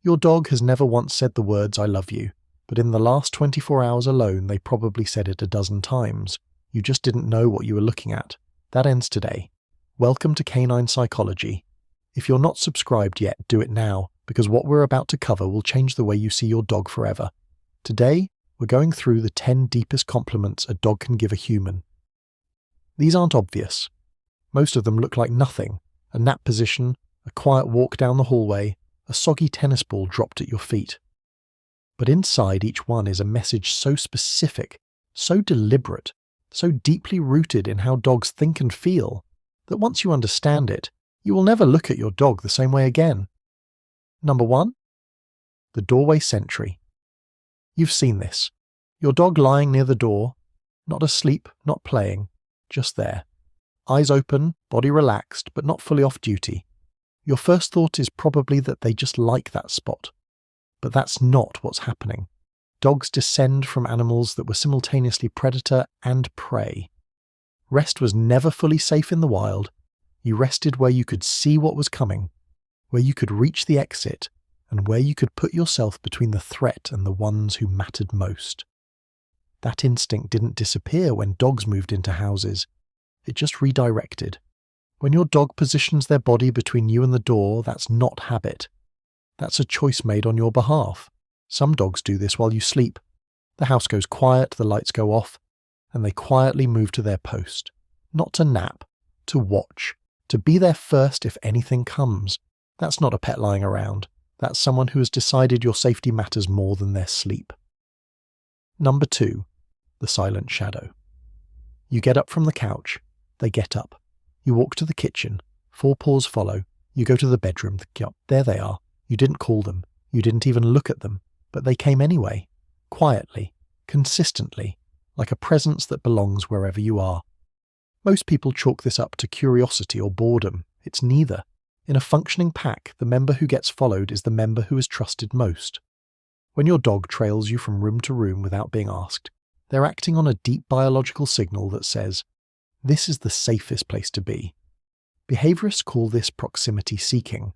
Your dog has never once said the words "I love you," but in the last 24 hours alone they probably said it a dozen times. You just didn't know what you were looking at. That ends today. Welcome to Canine Psychology. If you're not subscribed yet, do it now, because what we're about to cover will change the way you see your dog forever. Today, we're going through the 10 deepest compliments a dog can give a human. These aren't obvious. Most of them look like nothing: a nap position, a quiet walk down the hallway, a soggy tennis ball dropped at your feet. But inside each one is a message so specific, so deliberate, so deeply rooted in how dogs think and feel, that once you understand it, you will never look at your dog the same way again. Number 1. The Doorway Sentry. You've seen this. Your dog lying near the door, not asleep, not playing, just there. Eyes open, body relaxed, but not fully off duty. Your first thought is probably that they just like that spot. But that's not what's happening. Dogs descend from animals that were simultaneously predator and prey. Rest was never fully safe in the wild. You rested where you could see what was coming, where you could reach the exit, and where you could put yourself between the threat and the ones who mattered most. That instinct didn't disappear when dogs moved into houses. It just redirected. When your dog positions their body between you and the door, that's not habit. That's a choice made on your behalf. Some dogs do this while you sleep. The house goes quiet, the lights go off, and they quietly move to their post. Not to nap, to watch, to be there first if anything comes. That's not a pet lying around. That's someone who has decided your safety matters more than their sleep. Number 2. The silent shadow. You get up from the couch. They get up. You walk to the kitchen. 4 paws follow. You go to the bedroom. There they are. You didn't call them. You didn't even look at them. But they came anyway. Quietly. Consistently. Like a presence that belongs wherever you are. Most people chalk this up to curiosity or boredom. It's neither. In a functioning pack, the member who gets followed is the member who is trusted most. When your dog trails you from room to room without being asked, they're acting on a deep biological signal that says, this is the safest place to be. Behaviorists call this proximity seeking.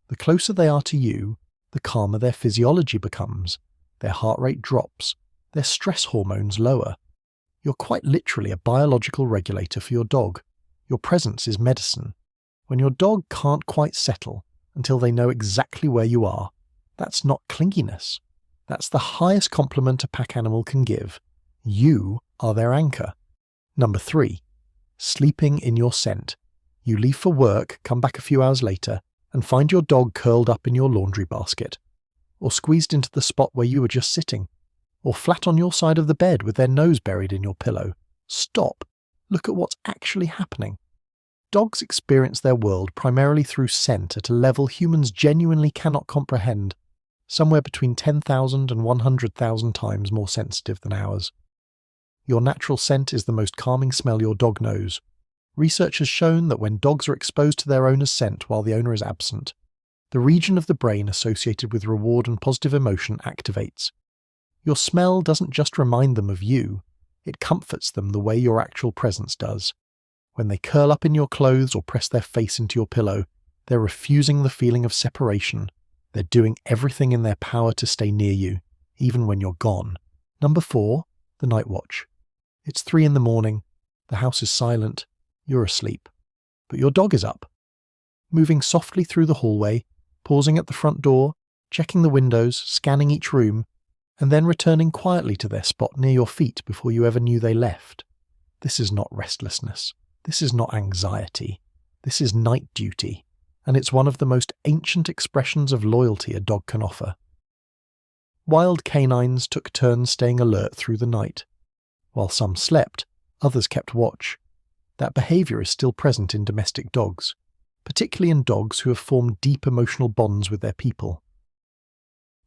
The closer they are to you, the calmer their physiology becomes. Their heart rate drops. Their stress hormones lower. You're quite literally a biological regulator for your dog. Your presence is medicine. When your dog can't quite settle until they know exactly where you are, that's not clinginess. That's the highest compliment a pack animal can give. You are their anchor. Number 3. Sleeping in your scent. You leave for work, come back a few hours later, and find your dog curled up in your laundry basket, or squeezed into the spot where you were just sitting, or flat on your side of the bed with their nose buried in your pillow. Stop. Look at what's actually happening. Dogs experience their world primarily through scent at a level humans genuinely cannot comprehend, somewhere between 10,000 and 100,000 times more sensitive than ours. Your natural scent is the most calming smell your dog knows. Research has shown that when dogs are exposed to their owner's scent while the owner is absent, the region of the brain associated with reward and positive emotion activates. Your smell doesn't just remind them of you, it comforts them the way your actual presence does. When they curl up in your clothes or press their face into your pillow, they're refusing the feeling of separation. They're doing everything in their power to stay near you, even when you're gone. Number 4, the night watch. It's 3 in the morning, the house is silent, you're asleep, but your dog is up. Moving softly through the hallway, pausing at the front door, checking the windows, scanning each room, and then returning quietly to their spot near your feet before you ever knew they left. This is not restlessness. This is not anxiety. This is night duty, and it's one of the most ancient expressions of loyalty a dog can offer. Wild canines took turns staying alert through the night. While some slept, others kept watch. That behavior is still present in domestic dogs, particularly in dogs who have formed deep emotional bonds with their people.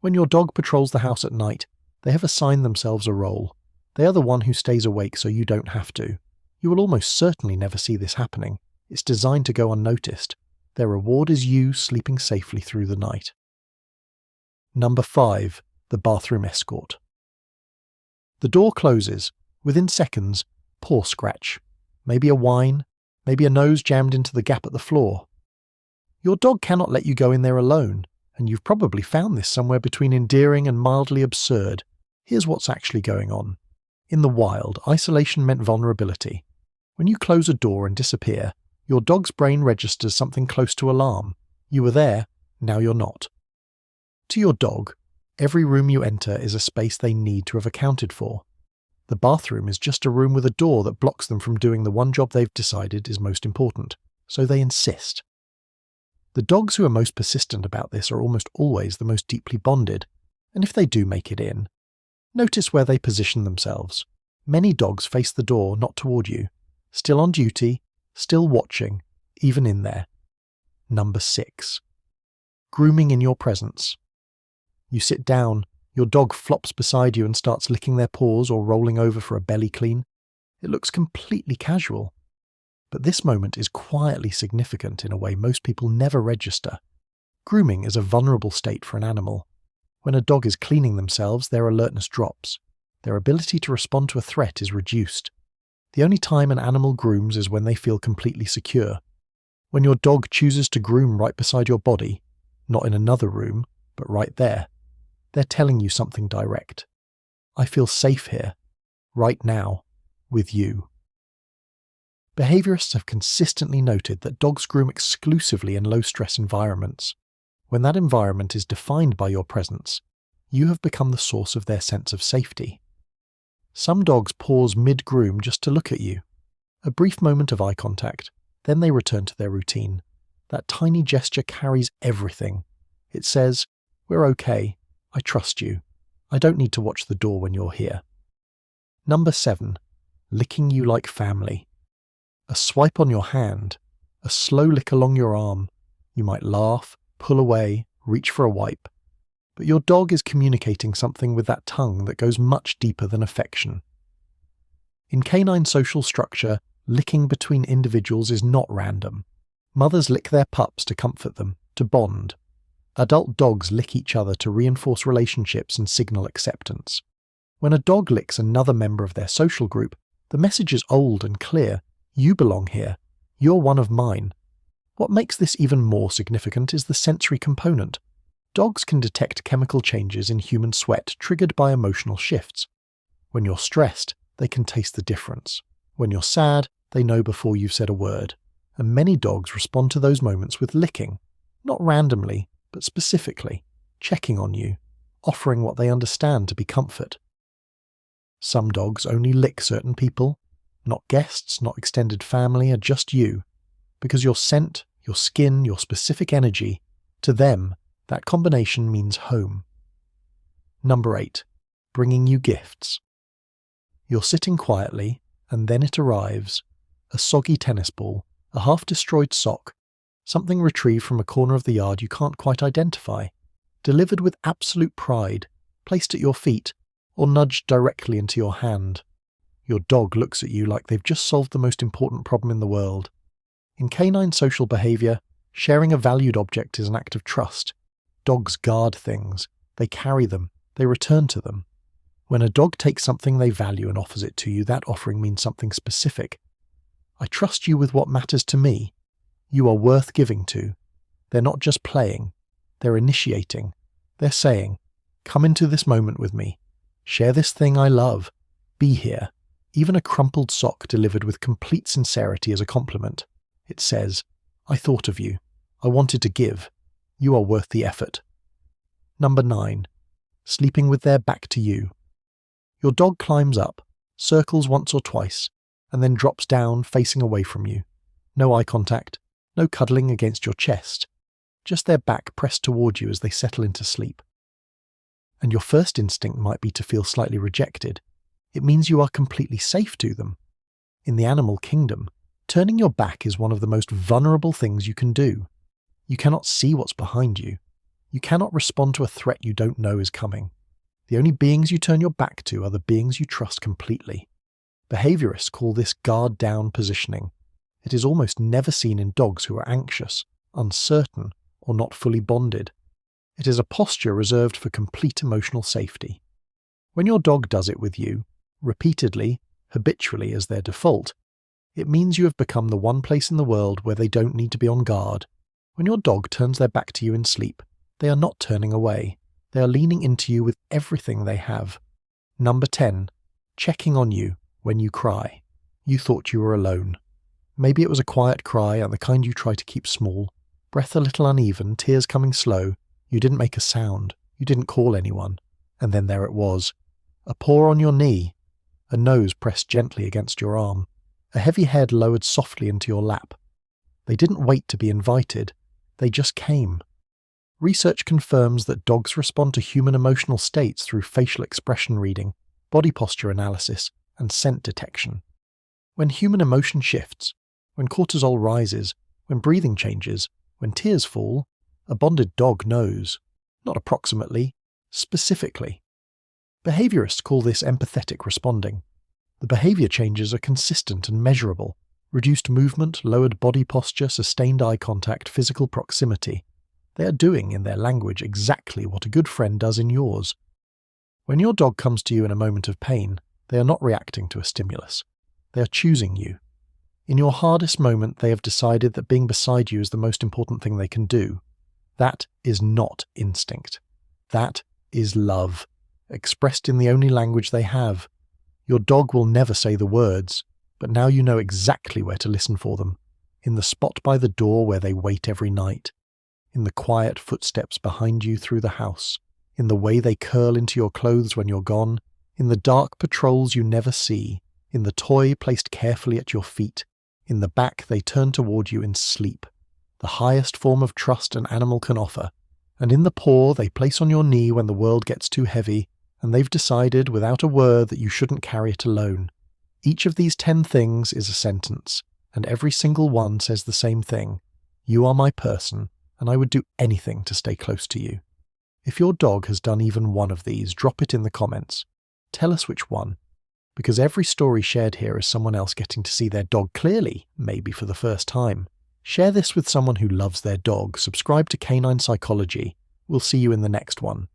When your dog patrols the house at night, they have assigned themselves a role. They are the one who stays awake so you don't have to. You will almost certainly never see this happening. It's designed to go unnoticed. Their reward is you sleeping safely through the night. Number 5. The Bathroom Escort. The door closes. Within seconds, paw scratch. Maybe a whine. Maybe a nose jammed into the gap at the floor. Your dog cannot let you go in there alone, And you've probably found this somewhere between endearing and mildly absurd. Here's what's actually going on. In the wild, isolation meant vulnerability. When you close a door and disappear, your dog's brain registers something close to alarm. You were there, now you're not. To your dog, every room you enter is a space they need to have accounted for. The bathroom is just a room with a door that blocks them from doing the one job they've decided is most important, so they insist. The dogs who are most persistent about this are almost always the most deeply bonded, and if they do make it in, notice where they position themselves. Many dogs face the door, not toward you. Still on duty, still watching, even in there. Number 6. Grooming in your presence. You sit down, your dog flops beside you and starts licking their paws or rolling over for a belly clean. It looks completely casual. But this moment is quietly significant in a way most people never register. Grooming is a vulnerable state for an animal. When a dog is cleaning themselves, their alertness drops. Their ability to respond to a threat is reduced. The only time an animal grooms is when they feel completely secure. When your dog chooses to groom right beside your body, not in another room, but right there, they're telling you something direct. I feel safe here, right now, with you. Behaviorists have consistently noted that dogs groom exclusively in low-stress environments. When that environment is defined by your presence, you have become the source of their sense of safety. Some dogs pause mid-groom just to look at you. A brief moment of eye contact, then they return to their routine. That tiny gesture carries everything. It says, "We're okay. I trust you. I don't need to watch the door when you're here." Number 7. Licking you like family. A swipe on your hand, a slow lick along your arm. You might laugh, pull away, reach for a wipe. But your dog is communicating something with that tongue that goes much deeper than affection. In canine social structure, licking between individuals is not random. Mothers lick their pups to comfort them, to bond. Adult dogs lick each other to reinforce relationships and signal acceptance. When a dog licks another member of their social group, the message is old and clear. You belong here. You're one of mine. What makes this even more significant is the sensory component. Dogs can detect chemical changes in human sweat triggered by emotional shifts. When you're stressed, they can taste the difference. When you're sad, they know before you've said a word. And many dogs respond to those moments with licking. Not randomly, but specifically, checking on you, offering what they understand to be comfort. Some dogs only lick certain people. Not guests, not extended family, are just you. Because your scent, your skin, your specific energy, to them, that combination means home. Number 8. Bringing you gifts. You're sitting quietly, and then it arrives. A soggy tennis ball, a half-destroyed sock, something retrieved from a corner of the yard you can't quite identify, delivered with absolute pride, placed at your feet, or nudged directly into your hand. Your dog looks at you like they've just solved the most important problem in the world. In canine social behavior, sharing a valued object is an act of trust. Dogs guard things. They carry them. They return to them. When a dog takes something they value and offers it to you, that offering means something specific. I trust you with what matters to me. You are worth giving to. They're not just playing. They're initiating. They're saying, "Come into this moment with me. Share this thing I love. Be here." Even a crumpled sock delivered with complete sincerity is a compliment. It says, "I thought of you. I wanted to give. You are worth the effort." Number 9. Sleeping with their back to you. Your dog climbs up, circles once or twice, and then drops down facing away from you. No eye contact, no cuddling against your chest. Just their back pressed toward you as they settle into sleep. And your first instinct might be to feel slightly rejected. It means you are completely safe to them. In the animal kingdom, turning your back is one of the most vulnerable things you can do. You cannot see what's behind you. You cannot respond to a threat you don't know is coming. The only beings you turn your back to are the beings you trust completely. Behaviorists call this guard-down positioning. It is almost never seen in dogs who are anxious, uncertain, or not fully bonded. It is a posture reserved for complete emotional safety. When your dog does it with you, repeatedly, habitually as their default, it means you have become the one place in the world where they don't need to be on guard. When your dog turns their back to you in sleep, They are not turning away. They are leaning into you with everything they have. Number 10. Checking on you when you cry. You thought you were alone. Maybe it was a quiet cry and the kind you try to keep small. Breath a little uneven, tears coming slow. You didn't make a sound. You didn't call anyone. And then there it was. A paw on your knee. A nose pressed gently against your arm. A heavy head lowered softly into your lap. They didn't wait to be invited. They just came. Research confirms that dogs respond to human emotional states through facial expression reading, body posture analysis, and scent detection. When human emotion shifts, when cortisol rises, when breathing changes, when tears fall, a bonded dog knows. Not approximately, specifically. Behaviorists call this empathetic responding. The behavior changes are consistent and measurable. Reduced movement, lowered body posture, sustained eye contact, physical proximity. They are doing in their language exactly what a good friend does in yours. When your dog comes to you in a moment of pain, they are not reacting to a stimulus. They are choosing you. In your hardest moment, they have decided that being beside you is the most important thing they can do. That is not instinct. That is love, expressed in the only language they have. Your dog will never say the words, but now you know exactly where to listen for them. In the spot by the door where they wait every night. In the quiet footsteps behind you through the house. In the way they curl into your clothes when you're gone. In the dark patrols you never see. In the toy placed carefully at your feet. In the back they turn toward you in sleep. The highest form of trust an animal can offer. And in the paw they place on your knee when the world gets too heavy, and they've decided without a word that you shouldn't carry it alone. Each of these 10 things is a sentence, and every single one says the same thing. You are my person, and I would do anything to stay close to you. If your dog has done even one of these, drop it in the comments. Tell us which one. Because every story shared here is someone else getting to see their dog clearly, maybe for the first time. Share this with someone who loves their dog. Subscribe to Canine Psychology. We'll see you in the next one.